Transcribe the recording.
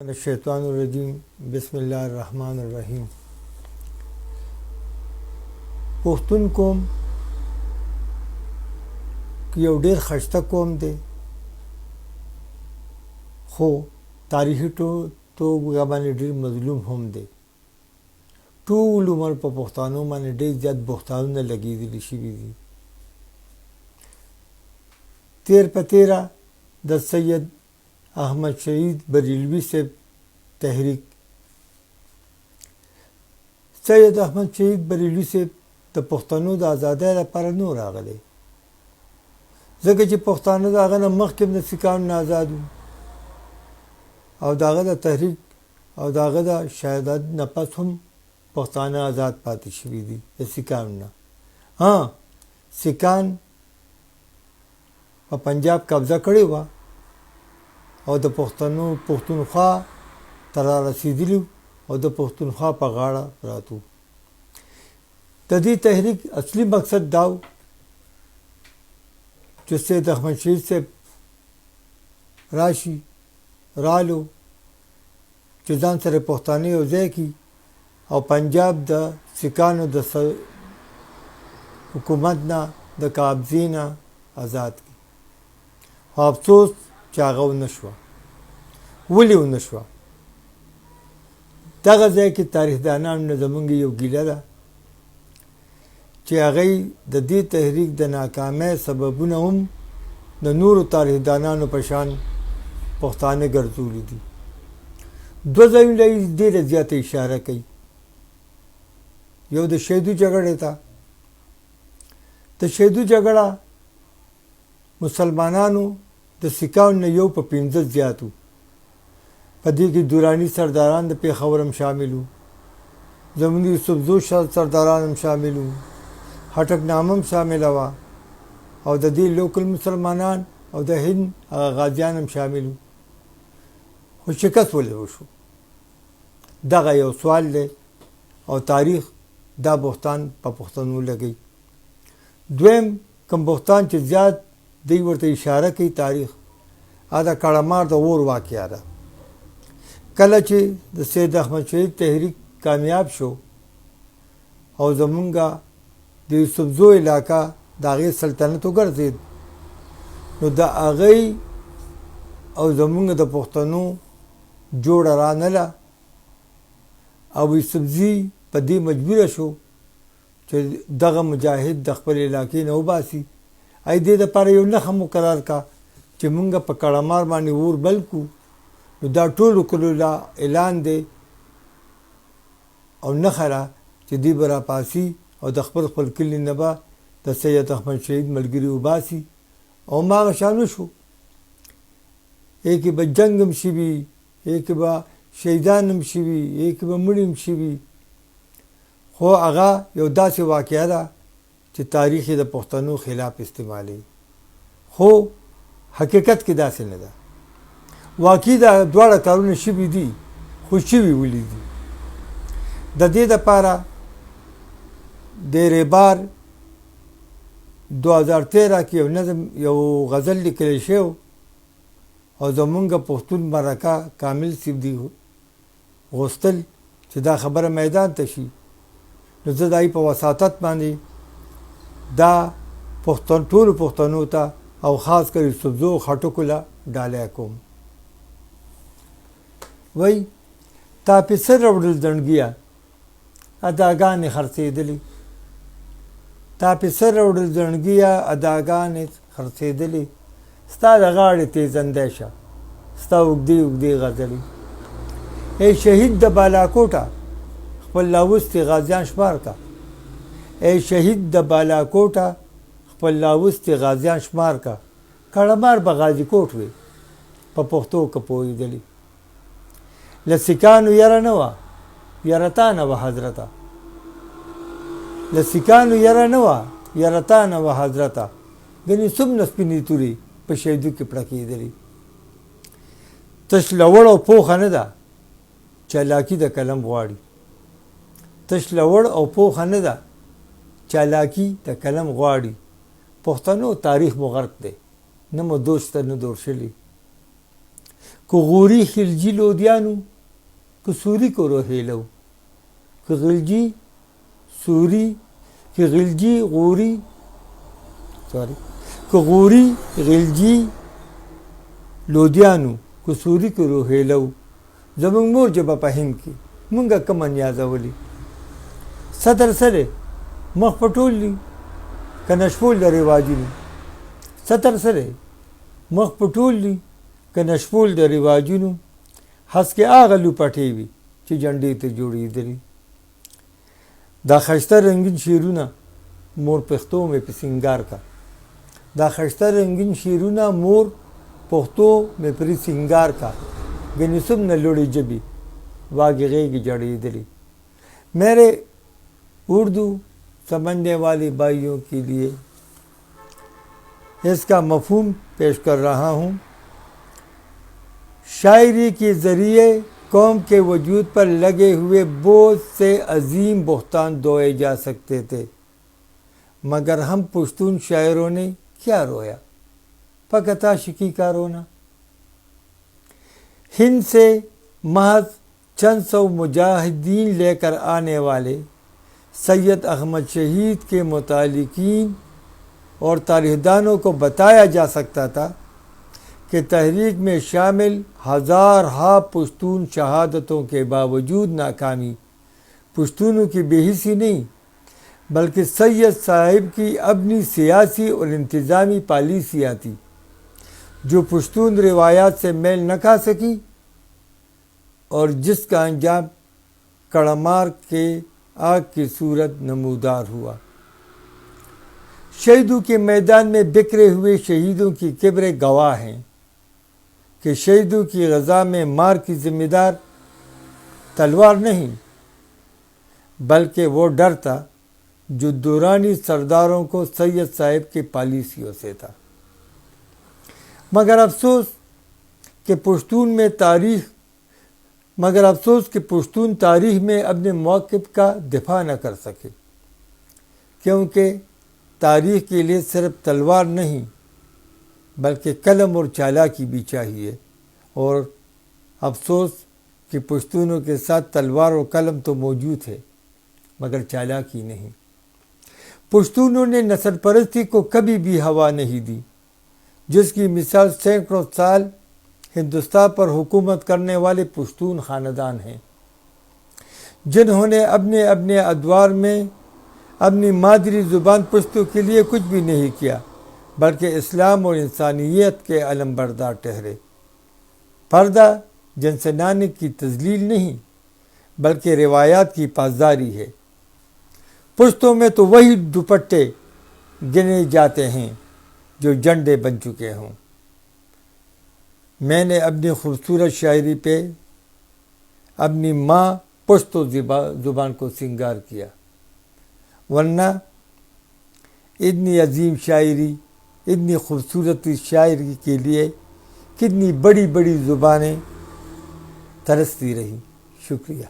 الشیطان الرجیم بسم الله الرحمن الرحیم. پښتون قوم یو ډیر خشته قوم دی، خو تاریخي توګه باندې ډیر مظلوم هم دی. ټول عمر په پښتانو باندې ډیر زیات بهتانونه لګېدلي شوي دي. تیر په تیره د سید احمد شهید بریلوي صاحب تحریک، سید احمد شهید بریلوي صاحب د پښتنو د ازادۍ لپاره نو راغلی، ځکه چې پښتانه د هغه نه مخکې د سیکهانو نه آزاد وو او د هغه د تحریک او د هغه د شهادت نه پس هم پښتانه آزاد پاتې شوي دي د سیکهانو نه. سیکهان په پنجاب قبضه کړې وه او د پښتونخوا ته را رسېدلي او د پښتونخوا په غاړه پراته. د دې تحریک اصلي مقصد دا و چې سید احمد شهید صاحب رالو چې ځان سره پښتانه یو ځای کړي او پنجاب د سیکهانو د حکومت نه د قبضې نه آزاد کړي. خو افسوس چې هغه ونه شوه. ولې ونه شوه؟ دغه ځای کې تاریخدانانو نه زموږ یو ګیله ده چې هغوی د دې تحریک د ناکامۍ سببونه هم د نورو تاریخدانانو په شان پښتانه ګرځولي دي. دوه ځایونه یې ډېره زیاته اشاره کوي. یو د شهیدو جګړې ته. د شهیدو جګړه مسلمانانو د سیکهانو نه یو په 15 زیات وو. په دې کې دراني سرداران د پېښور هم شامل وو، زموږ یوسفزو سرداران هم شامل وو، هټک نامه هم شامله وه او د دې لوکل مسلمانان او د هند هغه غازیان هم شامل وو. خو شکست ولې وشو؟ دغه یو سوال دی او تاریخ دا بهتان په پښتنو لګوي. دویم کوم بهتان چې زیات دی ورته اشاره کوي تاریخ، دا کړمار د اور واقعه ده. کله چې د سید احمد شهید تحریک کامیاب شو او زمونږه د یوسفزو علاقه د هغې سلطنت وګرځېد، نو د هغې او زمونږ د پښتنو جوړه رانله او یوسفزي په دې مجبوره شو چې دغه مجاهد د خپل علاقې نه وباسي. ای دې دپاره یو نښه مقرر کا چې مونږ په کړمار باندې اور بل کړو، نو دا ټولو کلو لا اعلان دی او نښه ده چې دوی به راپاسي او د خپل کلي نه به د سید احمد شهید ملګري وباسي. او هماغه شان وشو. ای کې به جنګ هم شوي، ای کې به شهیدان هم شوي، ای کې به مړي هم شوي. خو هغه یو داسې واقعه ده چې تاریخ د پښتنو خلاف استعمالي، خو حقیقت کې داسې نه ده. واقعي دا دواړه کارونه شوي دي، خو شوي ولې دي؟ د دې دپاره د ریبار 2013 کې یو نظم یو غزل لیکلی شوی او زمونږ پښتون مرکه کامل صاحب دي غوښتل چې دا خبره میدان ته شي، نو زه د هغې په وساطت باندې دا ټولو پښتنو ته او خاص کر یوسفزو خټکو له ډالۍ کوم. وی تا پې څه راوړل زڼګیه اداګانې خرڅېدلې، تا پې څه راوړل زڼګیه اداګانې خرڅېدلې، ستا د غاړې تېزندی شه ستا اوږدې اوږدې غزلې. ای شهید د بالاکوټه خپل لاوستي غازیان شمار کا، ای شهید د بالاکوټه خپل لاوستي غازیان شمار کا، کړمار به غازي کوټ وي په پښتو که پوهېدلي. له سیکهانو یره نه وه یره تا نه وه حضرته، له سیکهانو یره نه وه یره تا نه وه حضرته، ګنې څومره سپینې تورې په شهیدو کې پړکېدلې. تش لوړ او پوخه نه ده چالاکي د قلم غواړي، تش لوړ او پوخه نه ده چالاکي د قلم غواړي. پښتنو تاریخ مو غرق دی، نه مو دوست نه دور شلی. غوری خلجی لودیانو کہ سوری کو روہیلو کہ غلجی سوری کہ غلجی غوری کہ غوری غلجی لودیانو کہ سوری کو روہیلو زمون مور جبا په هند کې مونږه کم نیازولی ستر سره مخ پټول دي که نشپول د رواجونو ستر سره مخ پټول دي که نشپول د رواجونو هس کې هغه لوپټې وي چې جنډې ته جوړېدلي دا ښایسته رنګین شعرونه مور پښتو مې په سینګار کا دا ښایسته رنګین شعرونه مور پښتو مې پر سینګار کا گنی سب نہ لوڑی جبی واگغے کی جڑی دلی میرے اردو سمجھنے والے بھائیوں کے لیے اس کا مفہوم پیش کر رہا ہوں. شاعری کے ذریعے قوم کے وجود پر لگے ہوئے بہت سے عظیم بہتان دھوئے جا سکتے تھے مگر ہم پشتون شاعروں نے کیا رویا؟ فقط عاشقی کا رونا. ہند سے محض چند سو مجاہدین لے کر آنے والے سید احمد شہید کے متعلقین اور تاریخ دانوں کو بتایا جا سکتا تھا کہ تحریک میں شامل ہزارہا پشتون شہادتوں کے باوجود ناکامی پشتونوں کی بے حسی نہیں بلکہ سید صاحب کی اپنی سیاسی اور انتظامی پالیسیاں تھیں جو پشتون روایات سے میل نہ کھا سکی اور جس کا انجام کڑمار کے آگ کی صورت نمودار ہوا. شہیدوں کے میدان میں بکھرے ہوئے شہیدوں کی قبریں گواہ ہیں کہ شہیدوں کی غزا میں مار کی ذمہ دار تلوار نہیں بلکہ وہ ڈر تھا جو دورانی سرداروں کو سید صاحب کی پالیسیوں سے تھا. مگر افسوس کہ پشتون تاریخ میں اپنے موقف کا دفاع نہ کر سکے کیونکہ تاریخ کے لیے صرف تلوار نہیں بلکہ قلم اور چالاکی بھی چاہیے اور افسوس کہ پشتونوں کے ساتھ تلوار اور قلم تو موجود ہے مگر چالاکی نہیں. پشتونوں نے نسل پرستی کو کبھی بھی ہوا نہیں دی جس کی مثال سینکڑوں سال ہندوستان پر حکومت کرنے والے پشتون خاندان ہیں جنہوں نے اپنے اپنے ادوار میں اپنی مادری زبان پشتو کے لیے کچھ بھی نہیں کیا بلکہ اسلام اور انسانیت کے علم بردار ٹھہرے. پردہ جنس نانک کی تذلیل نہیں بلکہ روایات کی پاسداری ہے. پشتوں میں تو وہی دوپٹے گنے جاتے ہیں جو جھنڈے بن چکے ہوں. میں نے اپنی خوبصورت شاعری پہ اپنی ماں پشتو زبان کو سنگار کیا ورنہ اتنی عظیم شاعری اتنی خوبصورت شاعری کے لیے کتنی بڑی بڑی زبانیں ترستی رہی. شکریہ.